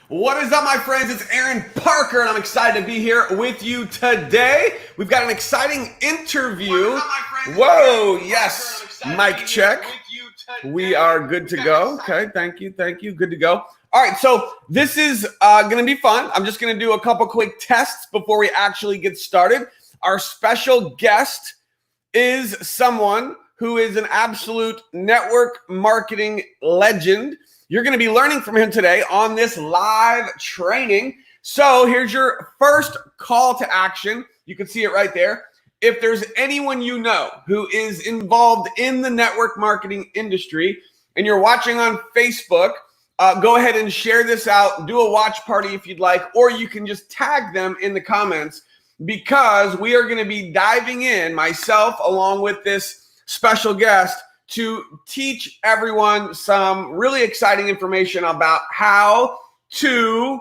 What is up, my friends? It's Aaron Parker, and I'm excited to be here with you today. We've got an exciting interview. Whoa, yes, mic check. We are good to go. Okay, thank you. Good to go. All right, so this is going to be fun. I'm just going to do a couple quick tests before we actually get started. Our special guest is someone who is an absolute network marketing legend. You're going to be learning from him today on this live training. So here's your first call to action. You can see it right there. If there's anyone you know who is involved in the network marketing industry and you're watching on Facebook, go ahead and share this out. Do a watch party if you'd like, or you can just tag them in the comments, because we are going to be diving in, myself along with this special guest, to teach everyone some really exciting information about how to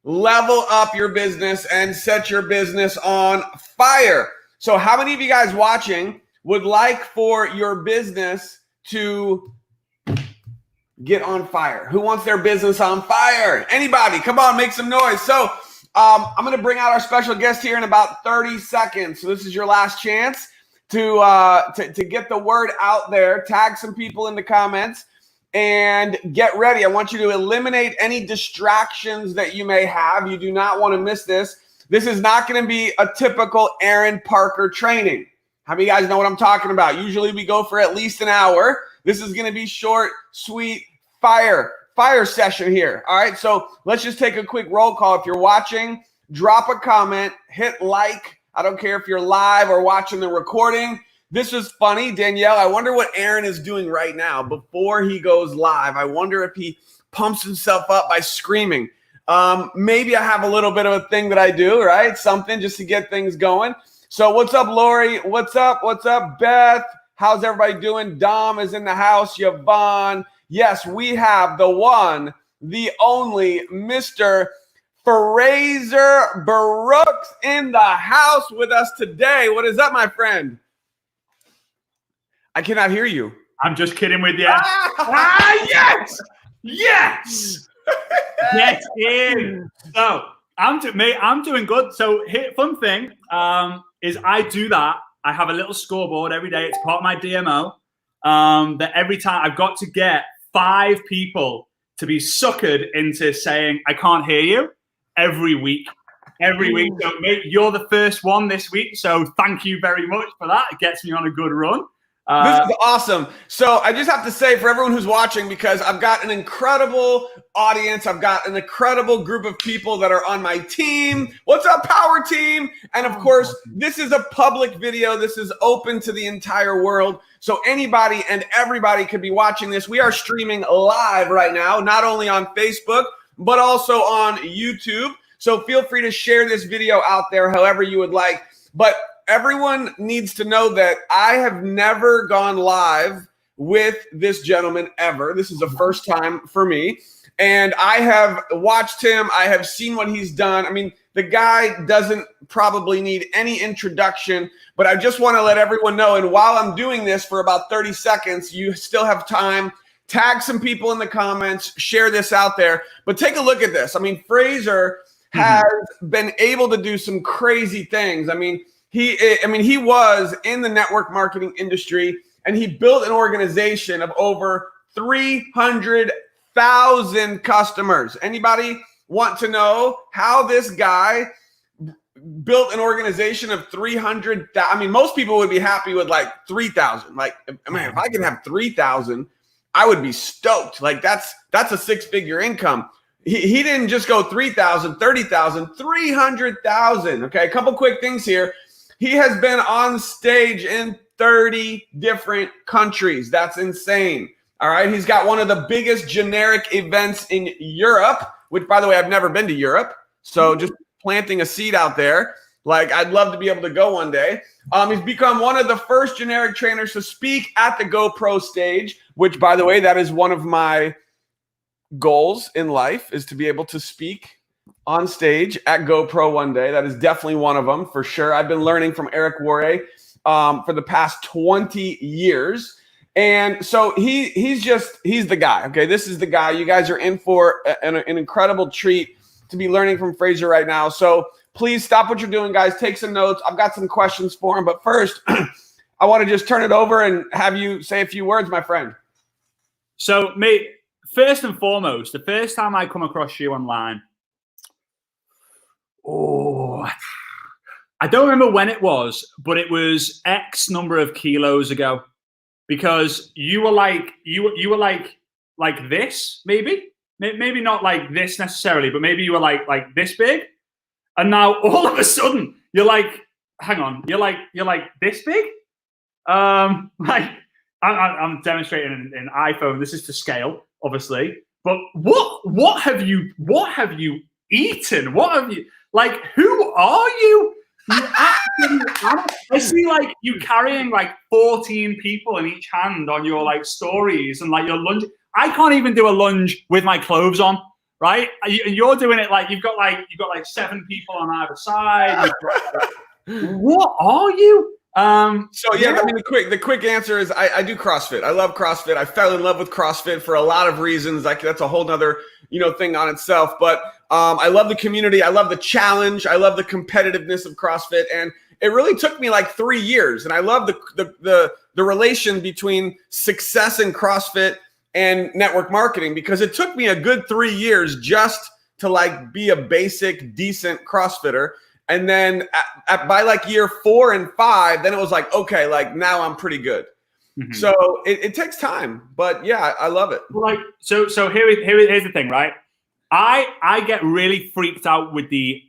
level up your business and set your business on fire. So how many of you guys watching would like for your business to get on fire? Who wants their business on fire? Anybody? Come on, make some noise. So I'm going to bring out our special guest here in about 30 seconds. So this is your last chance to get the word out there. Tag some people in the comments and get ready. I want you to eliminate any distractions that you may have. You do not want to miss this. This is not going to be a typical Aaron Parker training. How many of you guys know what I'm talking about? Usually we go for at least an hour. This is going to be short, sweet, fire session here. All right, so let's just take a quick roll call. If you're watching, drop a comment, hit like. I don't care if you're live or watching the recording. This was funny. Danielle, I wonder what Aaron is doing right now before he goes live. I wonder if he pumps himself up by screaming. Maybe I have a little bit of a thing that I do, right? Something just to get things going. So what's up, Lori? What's up? Beth? How's everybody doing? Dom is in the house. Yvonne. Yes, we have the one, the only Mr. Frazer Brookes in the house with us today. What is up, my friend? I cannot hear you. I'm just kidding with you. Yes! Get in. So I'm doing good. So fun thing is I do that. I have a little scoreboard every day. It's part of my DMO. That every time I've got to get 5 people to be suckered into saying I can't hear you. Every week. So mate, you're the first one this week. So thank you very much for that. It gets me on a good run. This is awesome. So I just have to say, for everyone who's watching, because I've got an incredible audience, I've got an incredible group of people that are on my team. What's up, Power Team? And of course, this is a public video. This is open to the entire world. So anybody and everybody could be watching this. We are streaming live right now, not only on Facebook, but also on YouTube. So feel free to share this video out there however you would like. But everyone needs to know that I have never gone live with this gentleman ever. This is the first time for me. And I have watched him. I have seen what he's done. I mean, the guy doesn't probably need any introduction, but I just want to let everyone know. And while I'm doing this for about 30 seconds, you still have time. Tag some people in the comments, share this out there. But take a look at this. I mean, Frazer has been able to do some crazy things. I mean, he was in the network marketing industry, and he built an organization of over 300,000 customers. Anybody want to know how this guy built an organization of 300,000? I mean, most people would be happy with like 3,000. Like, man, if I could have 3,000, I would be stoked. Like that's a 6-figure income. He didn't just go 3,000, 30,000, 300,000. Okay, a couple quick things here. He has been on stage in 30 different countries. That's insane. All right, he's got one of the biggest generic events in Europe, which, by the way, I've never been to Europe. So just planting a seed out there. Like, I'd love to be able to go one day. He's become one of the first generic trainers to speak at the GoPro stage, which, by the way, that is one of my goals in life, is to be able to speak on stage at GoPro one day. That is definitely one of them for sure. I've been learning from Eric Worre for the past 20 years. And so he's the guy. Okay, this is the guy. You guys are in for an incredible treat to be learning from Frazer right now. So please stop what you're doing, guys. Take some notes. I've got some questions for him. But first, I want to just turn it over and have you say a few words, my friend. So, mate, first and foremost, the first time I come across you online, I don't remember when it was, but it was X number of kilos ago, because you were like this, maybe not like this necessarily, but maybe you were like this big, and now all of a sudden you're like, hang on, you're like this big. I'm demonstrating an iPhone. This is to scale, obviously. But what have you eaten? What have you, like, who are you? I see like you carrying like 14 people in each hand on your like stories and like your lunge. I can't even do a lunge with my clothes on, right? You're doing it like you've got like 7 people on either side. What are you? So yeah, I mean the quick answer is I do CrossFit. I love CrossFit. I fell in love with CrossFit for a lot of reasons. Like that's a whole nother, thing on itself. But I love the community. I love the challenge. I love the competitiveness of CrossFit. And it really took me like 3 years. And I love the relation between success in CrossFit and network marketing, because it took me a good 3 years just to like be a basic, decent CrossFitter. And then by like year 4 and 5, then it was like, okay, like now I'm pretty good. Mm-hmm. So it takes time, but yeah, I love it. Like, so here's the thing, right? I get really freaked out with the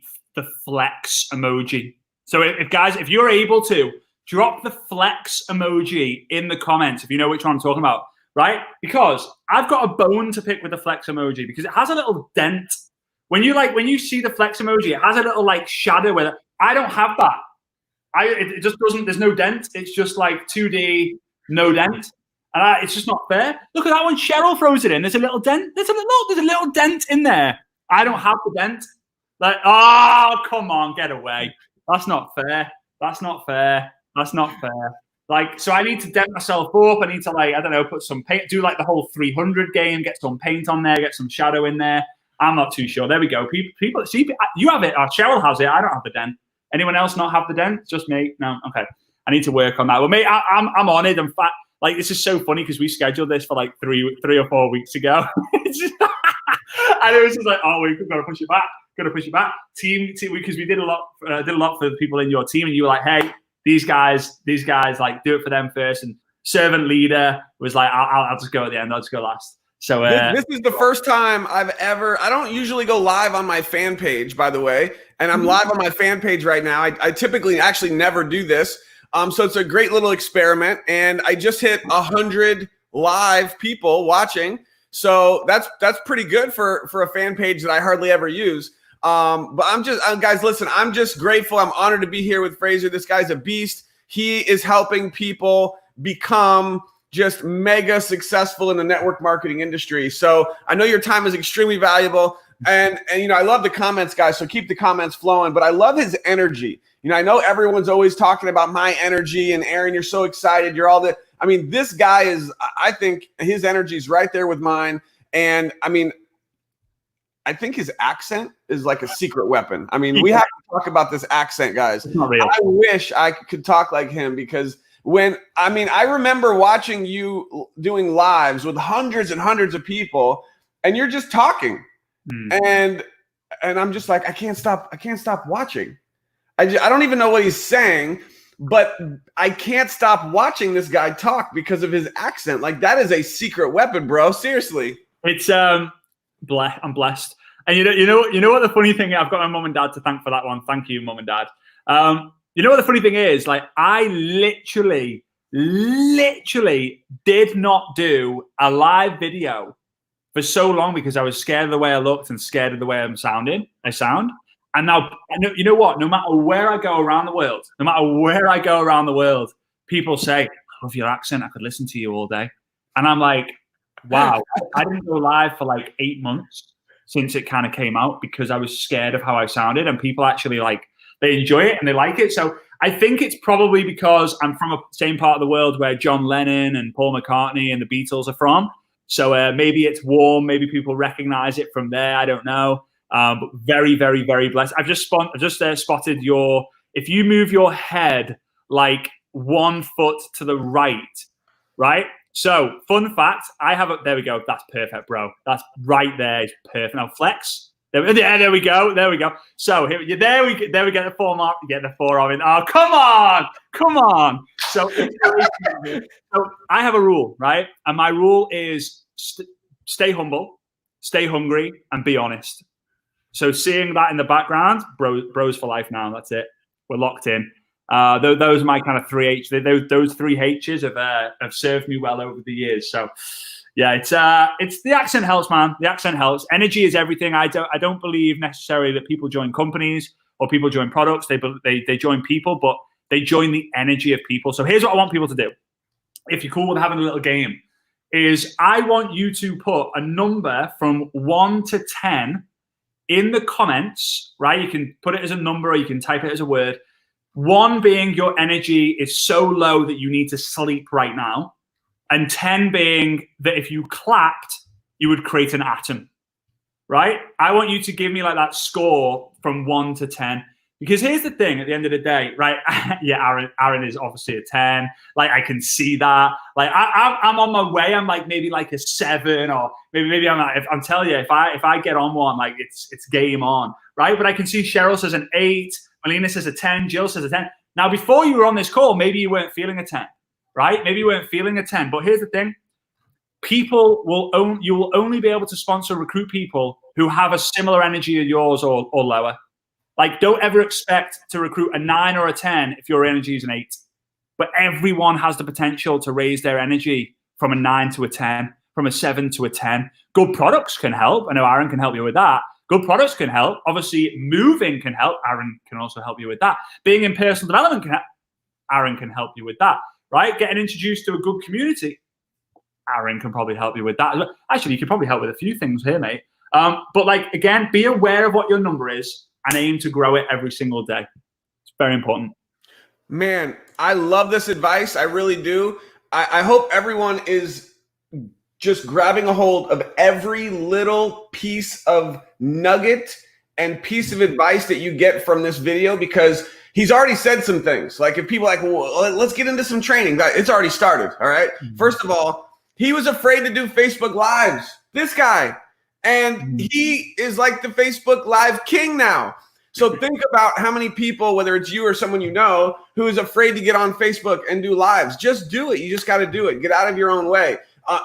flex emoji. So if you're able to drop the flex emoji in the comments, if you know which one I'm talking about, right? Because I've got a bone to pick with the flex emoji, because it has a little dent. When you see the flex emoji, it has a little like shadow with it. I don't have that. It just doesn't. There's no dent. It's just like 2D, no dent, and it's just not fair. Look at that one. Cheryl throws it in. There's a little dent. There's a little dent in there. I don't have the dent. Like, oh, come on, get away. That's not fair. That's not fair. That's not fair. Like, so I need to dent myself up. I need to like, I don't know, put some paint, do like the whole 300 game, get some paint on there, get some shadow in there. I'm not too sure. There we go. People see, you have it. Cheryl has it. I don't have the dent. Anyone else not have the dent? Just me? No. Okay. I need to work on that. Well, mate, I'm on it. In fact, like, this is so funny because we scheduled this for like three or 4 weeks ago. And it was just like, oh, we've got to push it back. Got to push it back. Team, because we did a lot for the people in your team, and you were like, hey, these guys, like, do it for them first. And servant leader was like, I'll just go at the end. I'll just go last. So this is the first time I don't usually go live on my fan page, by the way, and I'm live on my fan page right now. I typically actually never do this. So it's a great little experiment, and I just hit 100 live people watching. So that's pretty good for a fan page that I hardly ever use. But guys, listen, I'm just grateful. I'm honored to be here with Frazer. This guy's a beast. He is helping people become just mega successful in the network marketing industry. So I know your time is extremely valuable. And I love the comments, guys. So keep the comments flowing. But I love his energy. I know everyone's always talking about my energy, and Aron, you're so excited. You're all this guy is, I think his energy is right there with mine. And I think his accent is like a secret weapon. We have to talk about this accent, guys. I wish I could talk like him, because I remember watching you doing lives with hundreds and hundreds of people, and you're just talking. And I'm just like, I can't stop watching. I don't even know what he's saying, but I can't stop watching this guy talk because of his accent. Like, that is a secret weapon, bro. Seriously. It's I'm blessed. And you know what the funny thing is? I've got my mom and dad to thank for that one. Thank you, mom and dad. You know what the funny thing is? Like, I literally did not do a live video for so long because I was scared of the way I looked and scared of the way I sound. And now, you know what? No matter where I go around the world, people say, I love your accent. I could listen to you all day. And I'm like, wow. I didn't go live for like 8 months since it kind of came out because I was scared of how I sounded. And people actually, like, they enjoy it and they like it. So I think it's probably because I'm from a same part of the world where John Lennon and Paul McCartney and the Beatles are from. So maybe it's warm. Maybe people recognize it from there. I don't know. But very, very, very blessed. I've just spotted your. If you move your head like 1 foot to the right. So fun fact, I have a. There we go. That's perfect, bro. That's right there. It's perfect. Now flex. There we go. So there we get the forearm. Get the forearm in. Oh, come on. So I have a rule, right? And my rule is stay humble, stay hungry, and be honest. So seeing that in the background, bros for life now. That's it. We're locked in. Those are my kind of 3 H. Those 3 H's have served me well over the years. So. Yeah, it's the accent helps, man. The accent helps. Energy is everything. I don't believe necessarily that people join companies or people join products. They join people, but they join the energy of people. So here's what I want people to do. If you're cool with having a little game, is I want you to put a number from 1 to 10 in the comments, right? You can put it as a number or you can type it as a word. 1 being your energy is so low that you need to sleep right now. And 10 being that if you clapped, you would create an atom, right? I want you to give me like that score from 1 to 10. Because here's the thing at the end of the day, right? Yeah, Aron is obviously a 10. Like, I can see that. Like, I'm on my way. I'm like maybe like a 7 or maybe I'm like, I'm telling you, if I get on one, like it's game on, right? But I can see Cheryl says an 8, Melina says a 10, Jill says a 10. Now, before you were on this call, maybe you weren't feeling a 10. Right? Maybe you weren't feeling a 10, but here's the thing. You will only be able to recruit people who have a similar energy as yours or lower. Like, don't ever expect to recruit a 9 or a 10 if your energy is an 8. But everyone has the potential to raise their energy from a 9 to a 10, from a 7 to a 10. Good products can help. I know Aron can help you with that. Good products can help. Obviously, moving can help. Aron can also help you with that. Being in personal development can help. Aron can help you with that. Right? Getting introduced to a good community. Aron can probably help you with that. Actually, you could probably help with a few things here, mate. But like, again, be aware of what your number is and aim to grow it every single day. It's very important. Man, I love this advice. I really do. I hope everyone is just grabbing a hold of every little piece of nugget and piece of advice that you get from this video, because he's already said some things. Like, if people are like, well, let's get into some training. It's already started, all right? Mm-hmm. First of all, he was afraid to do Facebook Lives, this guy. And he is like the Facebook Live king now. So think about how many people, whether it's you or someone you know, who is afraid to get on Facebook and do lives. Just do it. You just got to do it. Get out of your own way.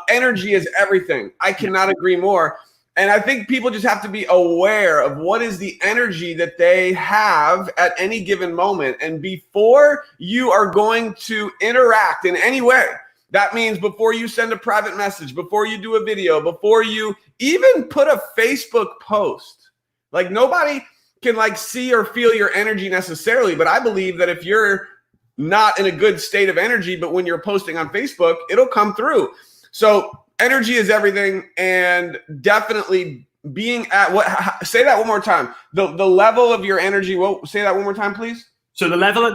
Energy is everything. I cannot agree more. And I think people just have to be aware of what is the energy that they have at any given moment. And before you are going to interact in any way, that means before you send a private message, before you do a video, before you even put a Facebook post, like, nobody can like see or feel your energy necessarily. But I believe that if you're not in a good state of energy, but when you're posting on Facebook, it'll come through. So energy is everything, and definitely being at say that one more time. The level of your energy. Say that one more time, please. So the level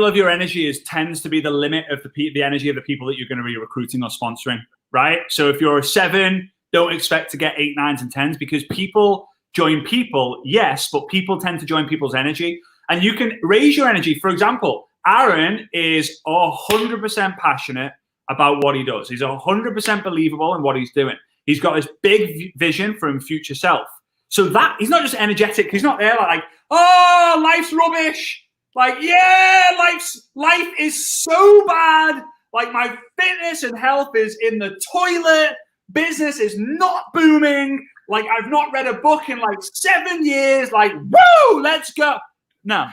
of your energy tends to be the limit of the energy of the people that you're going to be recruiting or sponsoring, right? So if you're a 7, don't expect to get 8, 9s, and 10s, because people join people, yes, but people tend to join people's energy, and you can raise your energy. For example, Aron is 100% passionate about what he does. He's 100% believable in what he's doing. He's got this big vision for his future self. So that he's not just energetic. He's not there like, oh, life's rubbish. Like, yeah, life is so bad. Like, my fitness and health is in the toilet. Business is not booming. Like, I've not read a book in like 7 years. Like, woo, let's go. No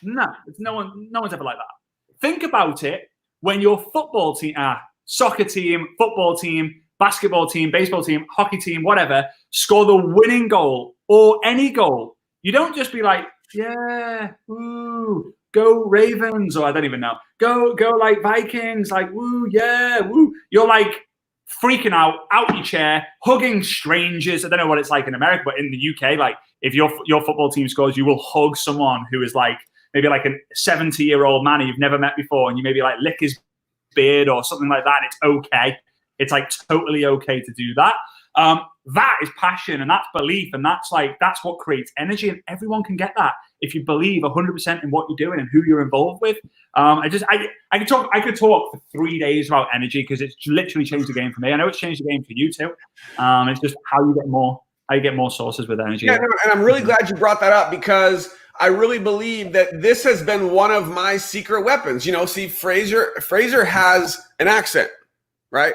one's ever like that. Think about it. When your football team, soccer team, football team, basketball team, baseball team, hockey team, whatever, score the winning goal or any goal, you don't just be like, yeah, woo, go Ravens, or I don't even know, go like Vikings, like, woo, yeah, woo. You're like freaking out your chair, hugging strangers. I don't know what it's like in America, but in the UK, like, if your football team scores, you will hug someone who is like maybe like a 70-year-old man you've never met before, and you maybe like lick his beard or something like that, and it's okay. It's like totally okay to do that. That is passion, and that's belief, and that's what creates energy, and everyone can get that if you believe 100% in what you're doing and who you're involved with. I could talk for 3 days about energy because it's literally changed the game for me. I know it's changed the game for you too. It's just how you get more sources with energy. Yeah, no, and I'm really glad you brought that up because I really believe that this has been one of my secret weapons. See, Frazer has an accent, right?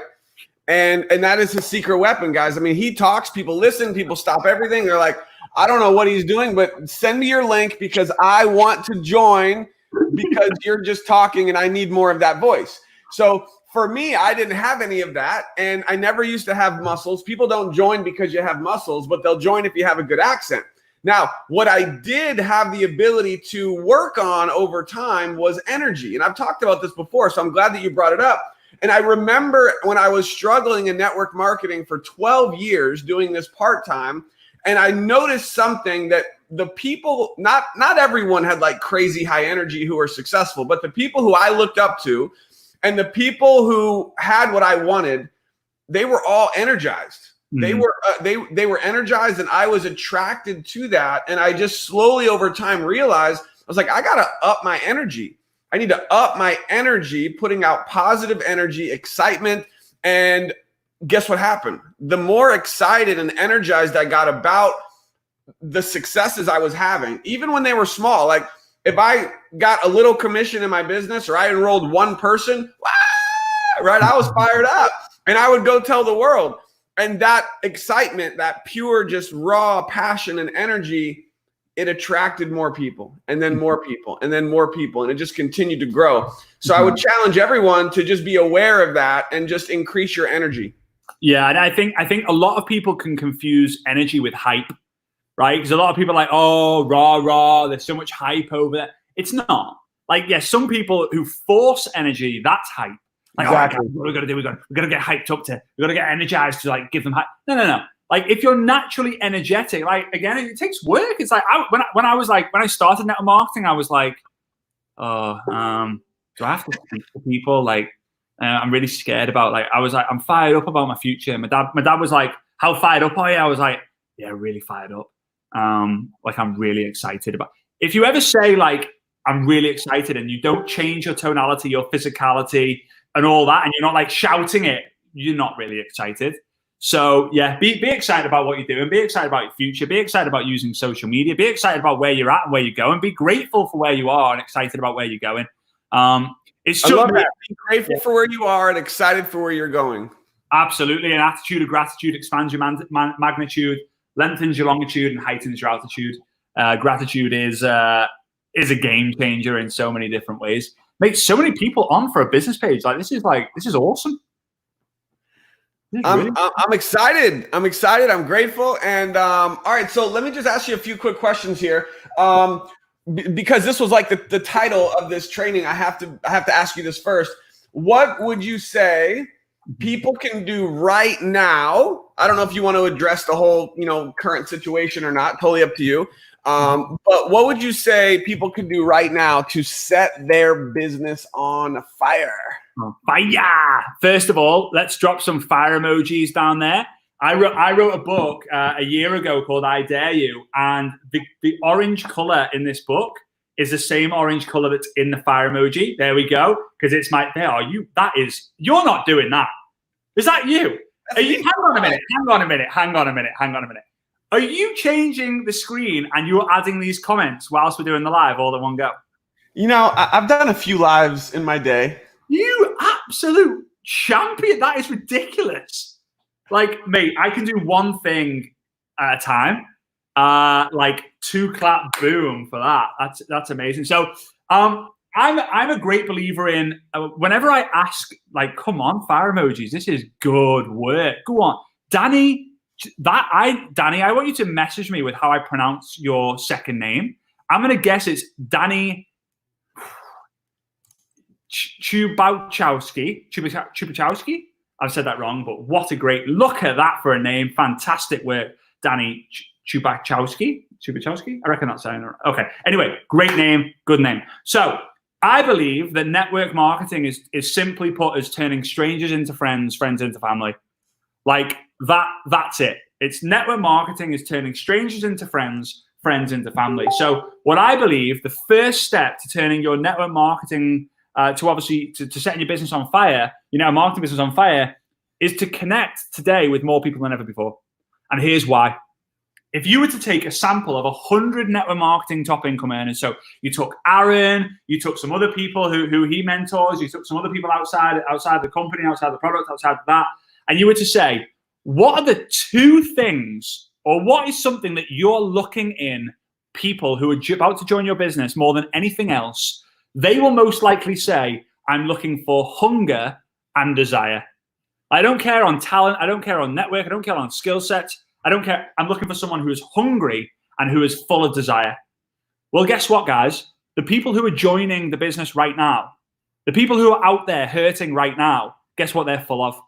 And that is his secret weapon, guys. I mean, he talks, people listen, people stop everything. They're like, I don't know what he's doing, but send me your link because I want to join because you're just talking and I need more of that voice. So for me, I didn't have any of that. And I never used to have muscles. People don't join because you have muscles, but they'll join if you have a good accent. Now, what I did have the ability to work on over time was energy. And I've talked about this before, so I'm glad that you brought it up. And I remember when I was struggling in network marketing for 12 years doing this part-time, and I noticed something that the people, not everyone had like crazy high energy who were successful, but the people who I looked up to and the people who had what I wanted, they were all energized. Mm-hmm. They were energized, and I was attracted to that. And I just slowly over time realized, I was like, I got to up my energy. I need to up my energy, putting out positive energy, excitement. And guess what happened? The more excited and energized I got about the successes I was having, even when they were small, like if I got a little commission in my business or I enrolled one person, right? I was fired up and I would go tell the world. And that excitement, that pure, just raw passion and energy, it attracted more people and then more people and then more people. And it just continued to grow. So I would challenge everyone to just be aware of that and just increase your energy. Yeah. And I think a lot of people can confuse energy with hype, right? Because a lot of people are like, oh, rah, there's so much hype over there. It's not. Like, yeah, some people who force energy, that's hype. Like, exactly. Oh, what are we going to do? We're going to get hyped up we're going to get energized to like give them hype. No. Like if you're naturally energetic, like again, it takes work. It's like when I started network marketing, I was like, do I have to speak to people? Like, I'm really scared about. Like, I was like, I'm fired up about my future. My dad was like, how fired up are you? I was like, yeah, really fired up. Like I'm really excited about. If you ever say like I'm really excited and you don't change your tonality, your physicality, and all that, and you're not like shouting it, you're not really excited. So yeah, be excited about what you're doing. Be excited about your future. Be excited about using social media. Be excited about where you're at and where you're going. Be grateful for where you are and excited about where you're going. It's just, I love that. Be grateful for where you are and excited for where you're going. Absolutely. An attitude of gratitude expands your magnitude, lengthens your longitude, and heightens your altitude. Gratitude is a game changer in so many different ways. Makes so many people on for a business page. Like this is awesome. I'm excited. I'm grateful. And all right, so let me just ask you a few quick questions here. Because this was like the title of this training, I have to ask you this first. What would you say people can do right now? I don't know if you want to address the whole, current situation or not, totally up to you. But what would you say people can do right now to set their business on fire? Fire! First of all, let's drop some fire emojis down there. I wrote a book a year ago called I Dare You, and the orange color in this book is the same orange color that's in the fire emoji. There we go, because it's you're not doing that. Is that you? Hang on a minute. Are you changing the screen and you're adding these comments whilst we're doing the live all in one go? I've done a few lives in my day. You absolute champion. That is ridiculous. Like, mate, I can do one thing at a time. Like 2 clap boom for that. That's amazing. So I'm a great believer in whenever I ask, like, come on, fire emojis, this is good work. Go on. Danny, I want you to message me with how I pronounce your second name. I'm gonna guess it's Danny Chubachowski. I've said that wrong, but what a great look at that for a name. Fantastic work, Danny Chubachowski. I reckon that's saying it right. Okay. Anyway, great name, good name. So I believe that network marketing is simply put as turning strangers into friends, friends into family. Like that's it. It's network marketing is turning strangers into friends, friends into family. So what I believe the first step to turning your network marketing to setting your business on fire, marketing business on fire, is to connect today with more people than ever before. And here's why. If you were to take a sample of 100 network marketing top income earners, so you took Aron, you took some other people who he mentors, you took some other people outside the company, outside the product, outside of that, and you were to say, what are the two things, or what is something that you're looking in people who are about to join your business more than anything else, they will most likely say, I'm looking for hunger and desire. I don't care on talent, I don't care on network, I don't care on skill sets. I don't care. I'm looking for someone who is hungry and who is full of desire. Well, guess what, guys? The people who are joining the business right now, the people who are out there hurting right now, guess what they're full of?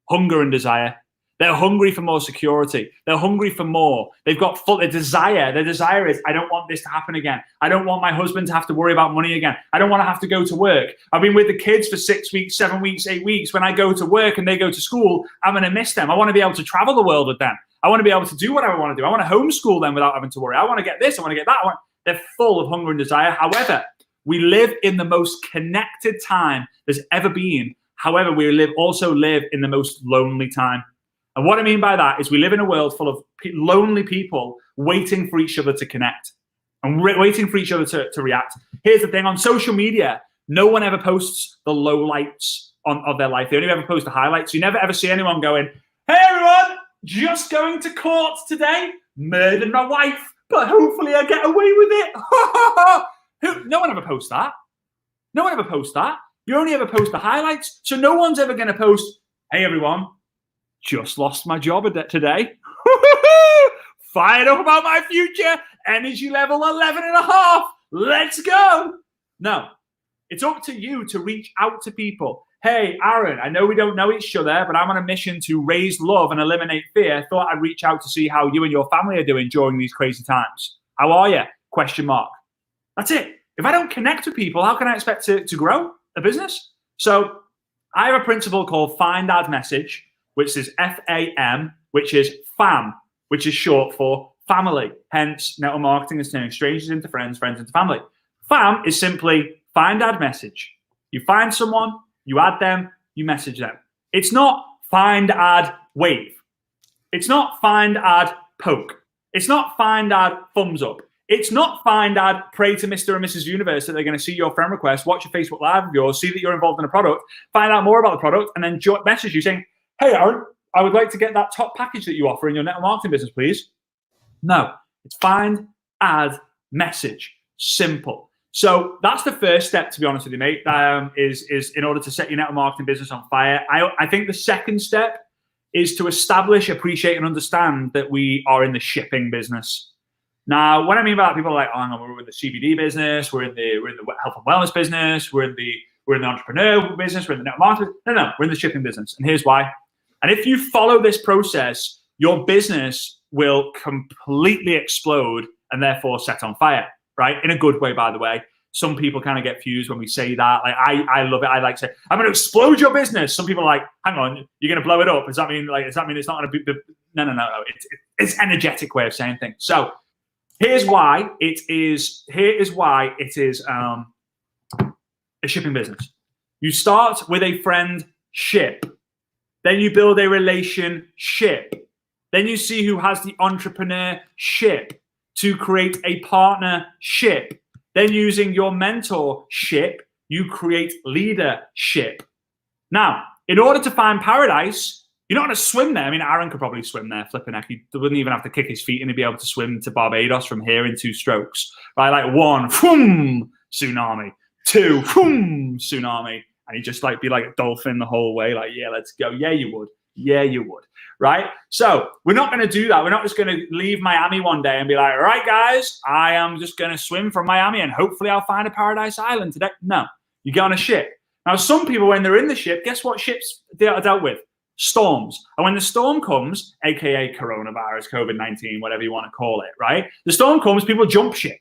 Hunger and desire. They're hungry for more security. They're hungry for more. They've got full of desire. Their desire is, I don't want this to happen again. I don't want my husband to have to worry about money again. I don't want to have to go to work. I've been with the kids for 6 weeks, 7 weeks, 8 weeks. When I go to work and they go to school, I'm going to miss them. I want to be able to travel the world with them. I want to be able to do whatever I want to do. I want to homeschool them without having to worry. I want to get this. I want to get that. They're full of hunger and desire. However, we live in the most connected time there's ever been. However, we also live in the most lonely time. And what I mean by that is we live in a world full of lonely people waiting for each other to connect and waiting for each other to react. Here's the thing. On social media, no one ever posts the lowlights of their life. They only ever post the highlights. You never ever see anyone going, hey, everyone, just going to court today, murdered my wife, but hopefully I get away with it. No one ever posts that. No one ever posts that. You only ever post the highlights. So no one's ever going to post, hey, everyone, just lost my job today. Fired up about my future. Energy level 11.5. Let's go. No, it's up to you to reach out to people. Hey, Aron, I know we don't know each other, but I'm on a mission to raise love and eliminate fear. Thought I'd reach out to see how you and your family are doing during these crazy times. How are you? Question mark. That's it. If I don't connect with people, how can I expect to grow a business? So I have a principle called Find Add Message, which is FAM, which is FAM, which is short for family. Hence, network marketing is turning strangers into friends, friends into family. FAM is simply Find Add Message. You find someone, you add them, you message them. It's not find, add, wave. It's not find, add, poke. It's not find, add, thumbs up. It's not find, add, pray to Mr. and Mrs. Universe that they're going to see your friend request, watch your Facebook Live of yours, see that you're involved in a product, find out more about the product, and then message you saying, hey, Aron, I would like to get that top package that you offer in your network marketing business, please. No, it's find, add, message. Simple. So that's the first step, to be honest with you, mate, is in order to set your network marketing business on fire. I think the second step is to establish, appreciate, and understand that we are in the shipping business. Now, what I mean by that, people are like, oh, hang on, we're in the CBD business, we're in the health and wellness business, we're in the entrepreneur business, we're in the network marketing. No, we're in the shipping business. And here's why. And if you follow this process, your business will completely explode and therefore set on fire. Right? In a good way, by the way. Some people kind of get fused when we say that. Like, I love it. I like to say, I'm going to explode your business. Some people are like, hang on, you're going to blow it up. Does that mean it's not going to be? No. It's an energetic way of saying things. So here's why it is a shipping business. You start with a friendship. Then you build a relationship. Then you see who has the entrepreneurship to create a partnership. Then using your mentorship, you create leadership. Now, in order to find paradise, you're not going to swim there. I mean, Aron could probably swim there, flipping heck. He wouldn't even have to kick his feet and he'd be able to swim to Barbados from here in 2 strokes. Right? Like 1, boom, tsunami. 2, boom, tsunami. And he'd just be like a dolphin the whole way. Like, yeah, let's go. Yeah, you would. Yeah, you would. Right? So we're not going to do that. We're not just going to leave Miami one day and be like, all right, guys, I am just going to swim from Miami and hopefully I'll find a paradise island today. No, you get on a ship. Now, some people, when they're in the ship, guess what ships they are dealt with? storms. And when the storm comes, aka coronavirus, COVID-19, whatever you want to call it, right? The storm comes, people jump ship.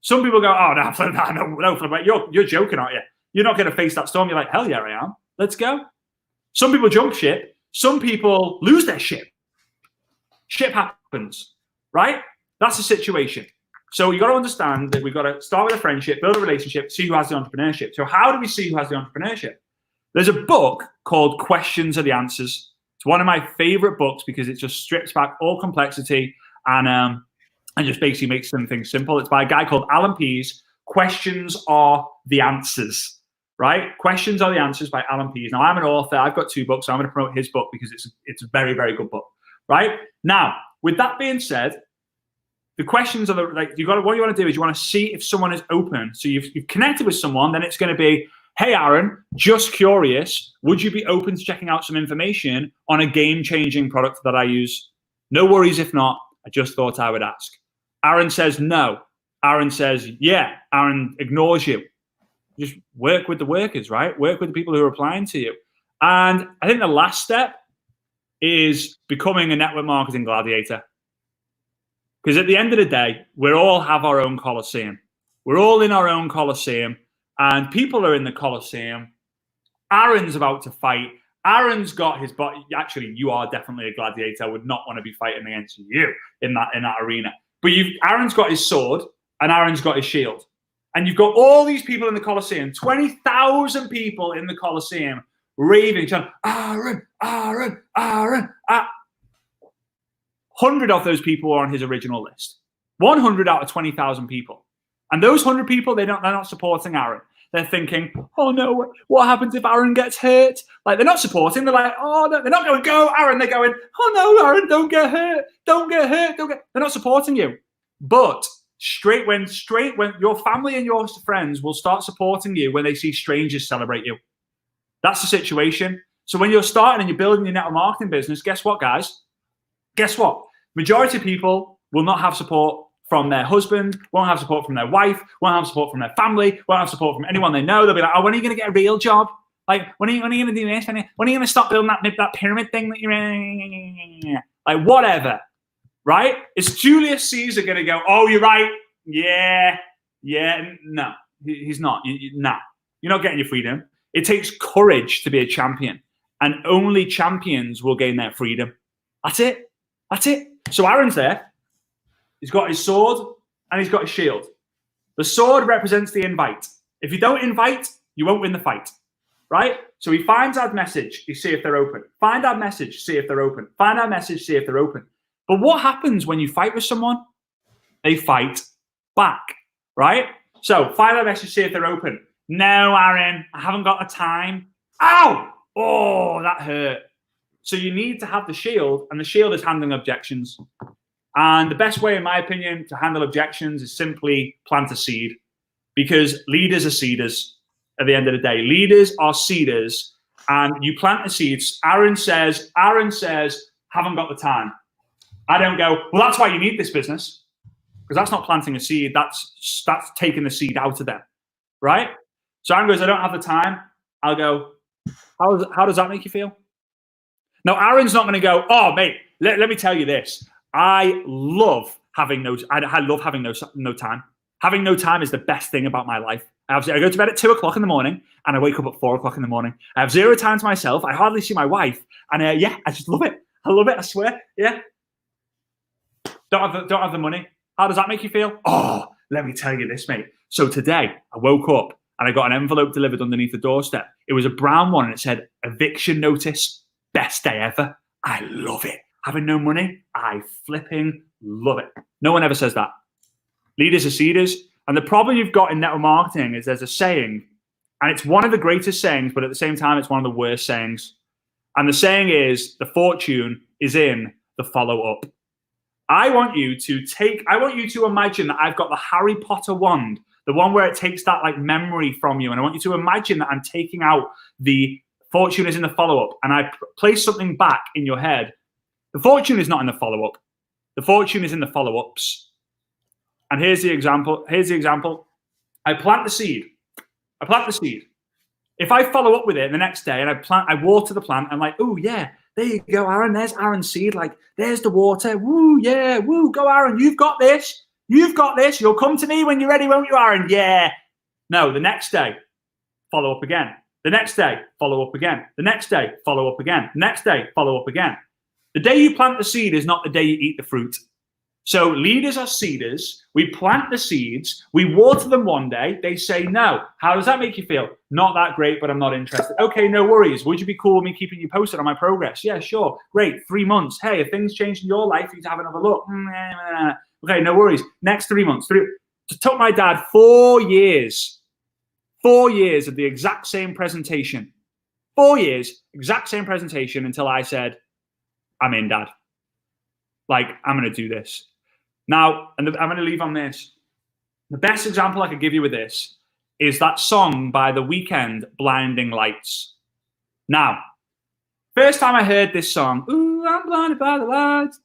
Some people go, oh, no, you're joking, aren't you? You're not going to face that storm. You're like, hell yeah, I am. Let's go. Some people jump ship. Some people lose their ship. Shit happens, right? That's the situation. So you got to understand that we've got to start with a friendship, build a relationship, see who has the entrepreneurship. So how do we see who has the entrepreneurship? There's a book called Questions Are the Answers. It's one of my favorite books because it just strips back all complexity and just basically makes some things simple. It's by a guy called Alan Pease. Questions Are the Answers, right? Questions Are the Answers by Alan Pease. Now, I'm an author. I've got 2 books, so I'm going to promote his book because it's a very, very good book, right? Now, with that being said, the questions are what you want to do is you want to see if someone is open. So you've connected with someone, then it's going to be, hey, Aaron, just curious, would you be open to checking out some information on a game-changing product that I use? No worries if not. I just thought I would ask. Aaron says no. Aaron says, yeah. Aaron ignores you. Just work with the workers, right? Work with the people who are applying to you. And I think the last step is becoming a network marketing gladiator. Because at the end of the day, we all have our own Colosseum. We're all in our own Colosseum. And people are in the Colosseum. Aaron's about to fight. Aaron's got his body. Actually, you are definitely a gladiator. I would not want to be fighting against you in that arena. But Aaron's got his sword and Aaron's got his shield. And you've got all these people in the Colosseum, 20,000 people in the Colosseum raving, chanting, Aaron, Aaron, Aaron. 100 of those people are on his original list. 100 out of 20,000 people. And those 100 people, they're not supporting Aaron. They're thinking, oh no, what happens if Aaron gets hurt? Like, they're not supporting. They're like, oh no, they're not going, go, Aaron. They're going, oh no, Aaron, don't get hurt. Don't get hurt. They're not supporting you. But straight when your family and your friends will start supporting you when they see strangers celebrate you. That's the situation. So when you're starting and you're building your network marketing business, guess what, guys? Guess what? Majority of people will not have support from their husband, won't have support from their wife, won't have support from their family, won't have support from anyone they know. They'll be like, oh, when are you going to get a real job? Like, when are you going to do this? When are you going to stop building that pyramid thing that you're in? Like, whatever, right? Is Julius Caesar going to go, oh, you're right. Yeah. No, he's not. No, you're not getting your freedom. It takes courage to be a champion, and only champions will gain their freedom. That's it. So Aaron's there. He's got his sword and he's got his shield. The sword represents the invite. If you don't invite, you won't win the fight, right? So he finds our message, you see if they're open. Find our message, see if they're open. Find our message, see if they're open. But what happens when you fight with someone? They fight back, right? So find our message, see if they're open. No, Aaron, I haven't got the time. Ow! Oh, that hurt. So you need to have the shield, and the shield is handling objections. And the best way, in my opinion, to handle objections is simply plant a seed, because leaders are seeders at the end of the day. Leaders are seeders, and you plant the seeds. Aaron says, haven't got the time. I don't go, well, that's why you need this business, because that's not planting a seed. That's taking the seed out of them, right? So Aaron goes, I don't have the time. I'll go, how does that make you feel? Now, Aaron's not going to go, oh, mate, let me tell you this. I love having no time. Having no time is the best thing about my life. I go to bed at 2 o'clock in the morning and I wake up at 4 o'clock in the morning. I have 0 time to myself. I hardly see my wife. And I just love it. I love it. I swear. Yeah. Don't have the money. How does that make you feel? Oh, let me tell you this, mate. So today I woke up and I got an envelope delivered underneath the doorstep. It was a brown one and it said eviction notice. Best day ever. I love it. Having no money, I flipping love it. No one ever says that. Leaders are seeders. And the problem you've got in network marketing is there's a saying, and it's one of the greatest sayings, but at the same time, it's one of the worst sayings. And the saying is, the fortune is in the follow-up. I want you to imagine that I've got the Harry Potter wand, the one where it takes that like memory from you. And I want you to imagine that I'm taking out the fortune is in the follow-up, and I place something back in your head. The fortune is not in the follow-up. The fortune is in the follow-ups. And here's the example. I plant the seed. If I follow up with it the next day and I water the plant, I'm like, oh yeah, There you go, Aron. There's Aron's seed. Like, there's the water. Woo, yeah, woo, go, Aron. You've got this. You've got this. You'll come to me when you're ready, won't you, Aron? Yeah. No, the next day, follow up again. The next day, follow up again. The next day, follow up again. The next day, follow up again. The day you plant the seed is not the day you eat the fruit. So leaders are seeders. We plant the seeds. We water them one day. They say no. How does that make you feel? Not that great, but I'm not interested. Okay, no worries. Would you be cool with me keeping you posted on my progress? Yeah, sure. Great. 3 months. Hey, if things change in your life, you need to have another look. Okay, no worries. Next 3 months. It took my dad 4 years. 4 years of the exact same presentation. 4 years, exact same presentation until I said, I'm in, Dad. Like, I'm going to do this. Now, and I'm going to leave on this. The best example I could give you with this is that song by The Weeknd, Blinding Lights. Now, first time I heard this song, ooh, I'm blinded by the lights.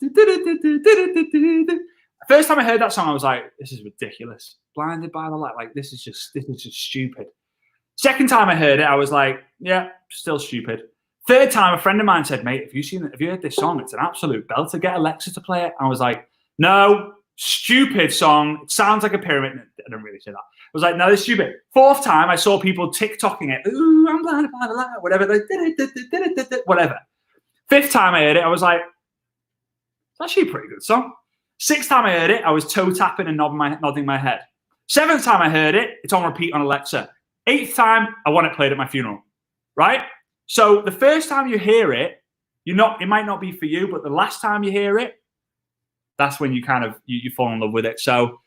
First time I heard that song, I was like, this is ridiculous. Blinded by the light. Like, this is just stupid. Second time I heard it, I was like, yeah, still stupid. Third time, a friend of mine said, mate, have you heard this song? It's an absolute belter. Get Alexa to play it. I was like, no, stupid song. It sounds like a pyramid. I don't really say that. I was like, no, it's stupid. Fourth time, I saw people TikToking it. Ooh, I'm blinded by the light. Whatever. Whatever. Fifth time I heard it, I was like, it's actually a pretty good song. Sixth time I heard it, I was toe tapping and nodding my head. Seventh time I heard it, it's on repeat on Alexa. Eighth time, I want it played at my funeral. Right? So the first time you hear it, it might not be for you, but the last time you hear it, that's when you kind of you fall in love with it. So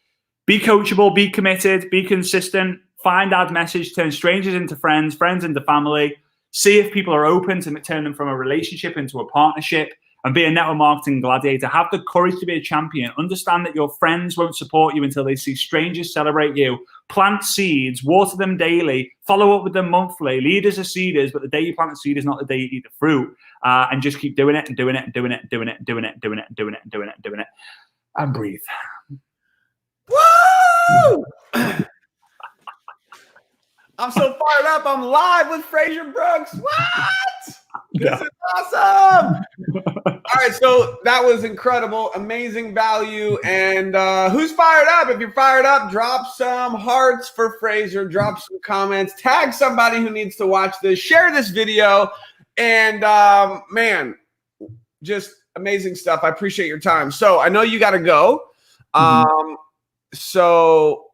be coachable, be committed, be consistent, find add message, turn strangers into friends, friends into family, see if people are open to turn them from a relationship into a partnership, and be a network marketing gladiator. Have the courage to be a champion. Understand that your friends won't support you until they see strangers celebrate you. Plant seeds, water them daily, follow up with them monthly. Leaders are seeders, but the day you plant the seed is not the day you eat the fruit. And just keep doing it and doing it and doing it and doing it and doing it and doing it and doing it and doing it and doing it. And breathe. Woo! I'm so fired up. I'm live with Frazer Brookes. What? This is awesome. All right, so that was incredible, amazing value. And who's fired up? If you're fired up, drop some hearts for Frazer, drop some comments, tag somebody who needs to watch this, share this video. And man, just amazing stuff. I appreciate your time. So I know you got to go. So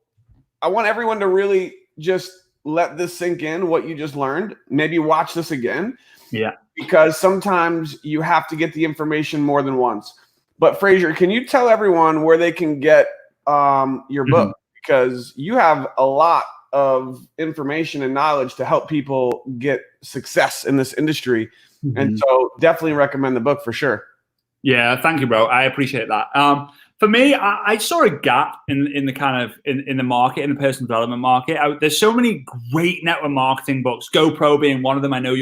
I want everyone to really just let this sink in, what you just learned. Maybe watch this again. Yeah. Because sometimes you have to get the information more than once. But Frazer, can you tell everyone where they can get your book? Because you have a lot of information and knowledge to help people get success in this industry. And so definitely recommend the book for sure. Yeah, thank you, bro. I appreciate that. For me, I saw a gap in the kind of in the market, in the personal development market. There's so many great network marketing books, GoPro being one of them. I know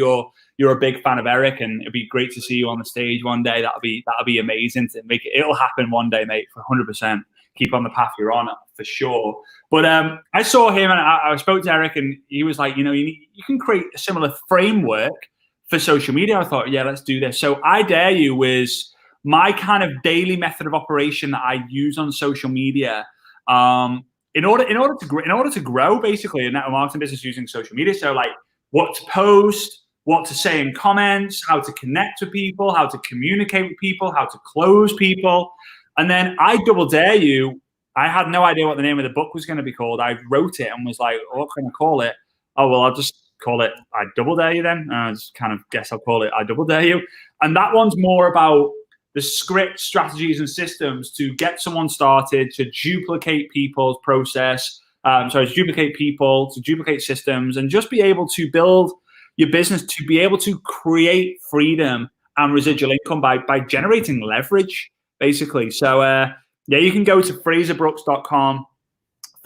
you're a big fan of Eric, and it'd be great to see you on the stage one day. That'll be amazing to make it. It'll happen one day, mate, for 100%. Keep on the path you're on for sure. But I saw him, and I spoke to Eric, and he was like, you can create a similar framework for social media. I thought, yeah, let's do this. So I Dare You was my kind of daily method of operation that I use on social media in order to grow basically a network marketing business using social media. So like what to post, what to say in comments, how to connect with people, how to communicate with people, how to close people. And then I Double Dare You. I had no idea what the name of the book was going to be called. I wrote it and was like, what can I call it? Oh, well, I'll just call it I Double Dare You then. I just kind of guess I'll call it I Double Dare You. And that one's more about the script, strategies, and systems to get someone started, to duplicate people's process, to duplicate people, to duplicate systems, and just be able to build your business to be able to create freedom and residual income by generating leverage, basically. So, yeah, you can go to frazerbrookes.com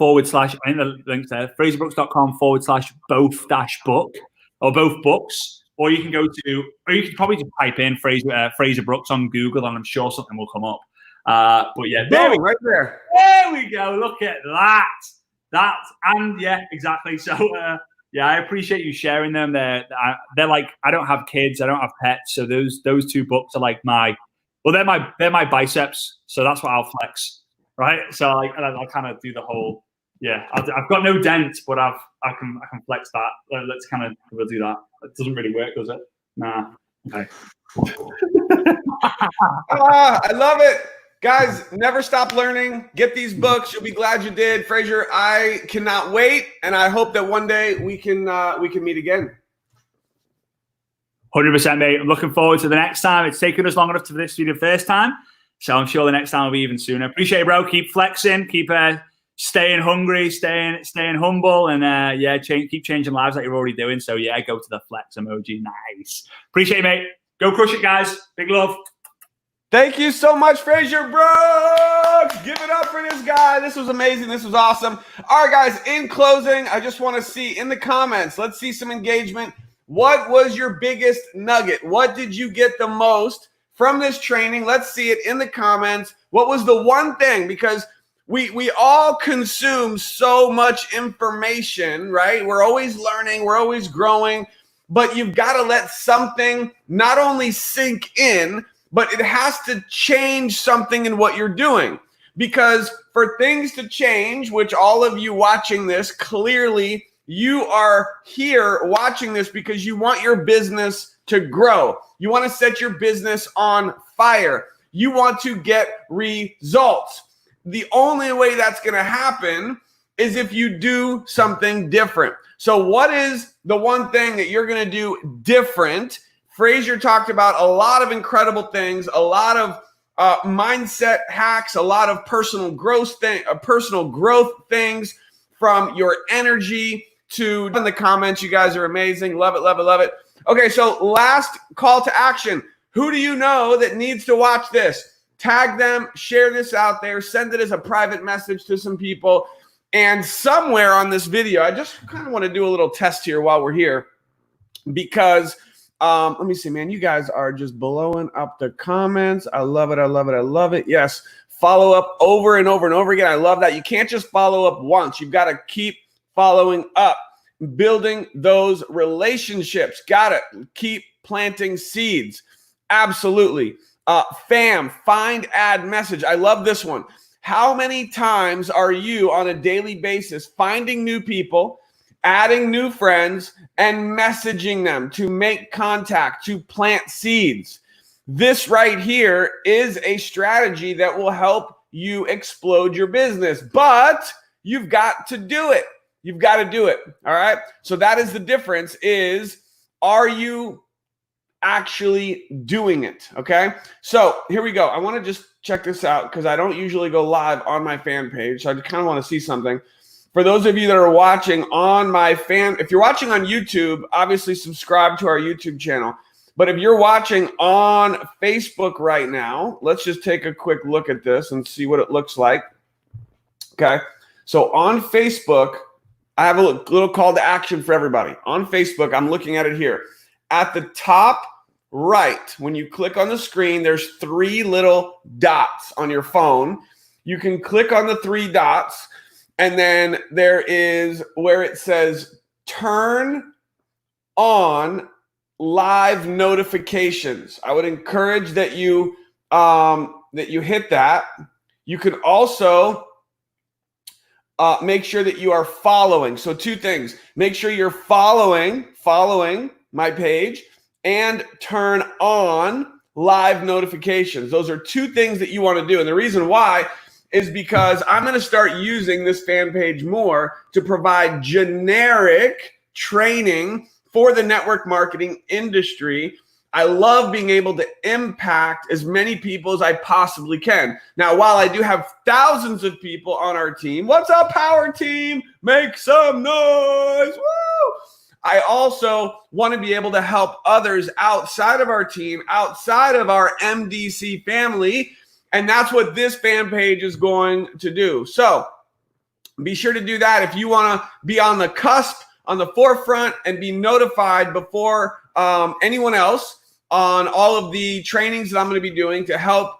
/ I think the link's there, frazerbrookes.com / both books. Or you can probably just type in Frazer Brookes on Google, and I'm sure something will come up. But yeah, right there. There we go. Look at that. And yeah, exactly. So Yeah, I appreciate you sharing them. They're like, I don't have kids, I don't have pets, so those 2 books are like they're my biceps. So that's what I'll flex, right? So I'll kind of do the whole. Yeah, I've got no dent, but I can flex that. We'll do that. It doesn't really work, does it? Nah. Okay. I love it. Guys, never stop learning. Get these books. You'll be glad you did. Frazer, I cannot wait, and I hope that one day we can meet again. 100%, mate. I'm looking forward to the next time. It's taken us long enough to this be the first time, so I'm sure the next time will be even sooner. Appreciate it, bro. Keep flexing. Keep staying hungry, staying humble, and keep changing lives like you're already doing. So yeah, go to the flex emoji. Nice. Appreciate it, mate. Go crush it, guys. Big love. Thank you so much, Frazer Brookes. Give it up for this guy. This was amazing. This was awesome. All right, guys, in closing, I just want to see in the comments, let's see some engagement. What was your biggest nugget? What did you get the most from this training? Let's see it in the comments. What was the one thing? Because we all consume so much information, right? We're always learning. We're always growing. But you've got to let something not only sink in, but it has to change something in what you're doing. Because for things to change, which all of you watching this, clearly you are here watching this because you want your business to grow. You want to set your business on fire. You want to get results. The only way that's going to happen is if you do something different. So what is the one thing that you're going to do different? Frazer talked about a lot of incredible things, a lot of mindset hacks, a lot of personal growth things, from your energy to in the comments. You guys are amazing. Love it, love it, love it. Okay, so last call to action. Who do you know that needs to watch this? Tag them, share this out there, send it as a private message to some people. And somewhere on this video, I just kind of want to do a little test here while we're here, because let me see, man. You guys are just blowing up the comments. I love it. I love it. I love it. Yes. Follow up over and over and over again. I love that. You can't just follow up once. You've got to keep following up, building those relationships. Got it. Keep planting seeds. Absolutely. Fam, find, add, message. I love this one. How many times are you on a daily basis finding new people, adding new friends, and messaging them to make contact, to plant seeds? This right here is a strategy that will help you explode your business, but you've got to do it. You've got to do it. All right. So that is the difference, is, are you actually doing it? Okay. So here we go. I want to just check this out because I don't usually go live on my fan page. So I kind of want to see something. For those of you that are watching on my if you're watching on YouTube, obviously subscribe to our YouTube channel. But if you're watching on Facebook right now, let's just take a quick look at this and see what it looks like. Okay. So on Facebook, I have a little call to action for everybody. On Facebook, I'm looking at it here. At the top right, when you click on the screen, there's 3 little dots on your phone. You can click on the 3 dots. And then there is where it says turn on live notifications. I would encourage that you hit that. You can also make sure that you are following. So 2 things. Make sure you're following my page, and turn on live notifications. Those are 2 things that you want to do. And the reason why is because I'm going to start using this fan page more to provide generic training for the network marketing industry. I love being able to impact as many people as I possibly can. Now, while I do have thousands of people on our team, what's up, Power Team? Make some noise. Woo! I also want to be able to help others outside of our team, outside of our MDC family. And that's what this fan page is going to do. So be sure to do that if you want to be on the cusp, on the forefront, and be notified before anyone else on all of the trainings that I'm going to be doing to help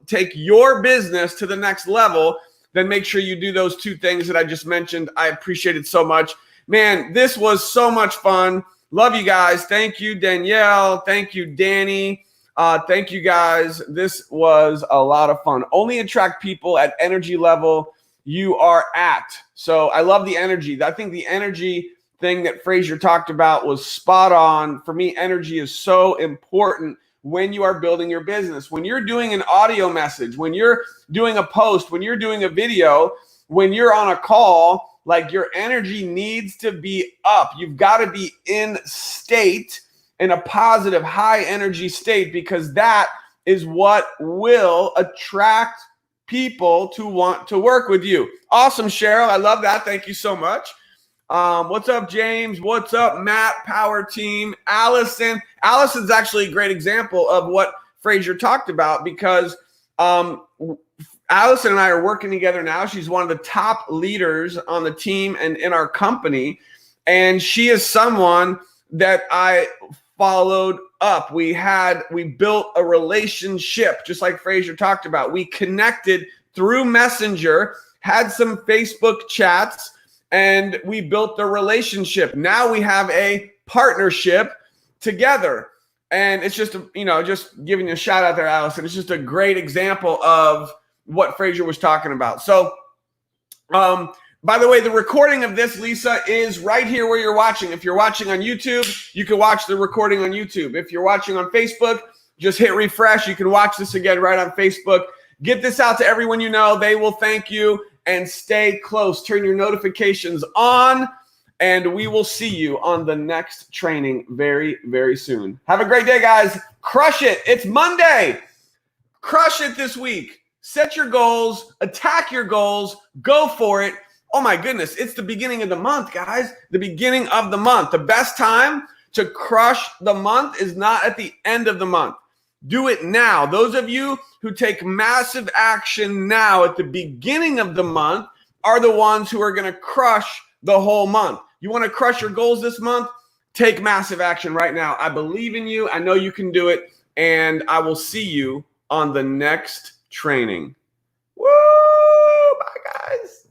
take your business to the next level. Then make sure you do those 2 things that I just mentioned. I appreciate it so much. Man, this was so much fun. Love you guys. Thank you, Danielle. Thank you, Danny. Thank you guys. This was a lot of fun. Only attract people at energy level you are at. So I love the energy. I think the energy thing that Frazer talked about was spot on. For me, energy is so important when you are building your business. When you're doing an audio message, when you're doing a post, when you're doing a video, when you're on a call, like your energy needs to be up. You've got to be in state, in a positive, high energy state, because that is what will attract people to want to work with you. Awesome, Cheryl. I love that. Thank you so much. What's up, James? What's up, Matt? Power team. Allison. Allison's actually a great example of what Frazer talked about, because Allison and I are working together now. She's one of the top leaders on the team and in our company. And she is someone that I followed up. We built a relationship, just like Frazer talked about. We connected through Messenger, had some Facebook chats, and we built a relationship. Now we have a partnership together. And it's just, just giving you a shout out there, Allison. It's just a great example of what Frazer was talking about. So, by the way, the recording of this, Lisa, is right here where you're watching. If you're watching on YouTube, you can watch the recording on YouTube. If you're watching on Facebook, just hit refresh. You can watch this again right on Facebook. Get this out to everyone you know. They will thank you. And stay close. Turn your notifications on, and we will see you on the next training very, very soon. Have a great day, guys. Crush it. It's Monday. Crush it this week. Set your goals. Attack your goals. Go for it. Oh, my goodness. It's the beginning of the month, guys. The beginning of the month. The best time to crush the month is not at the end of the month. Do it now. Those of you who take massive action now at the beginning of the month are the ones who are going to crush the whole month. You want to crush your goals this month? Take massive action right now. I believe in you. I know you can do it. And I will see you on the next training. Woo! Bye, guys.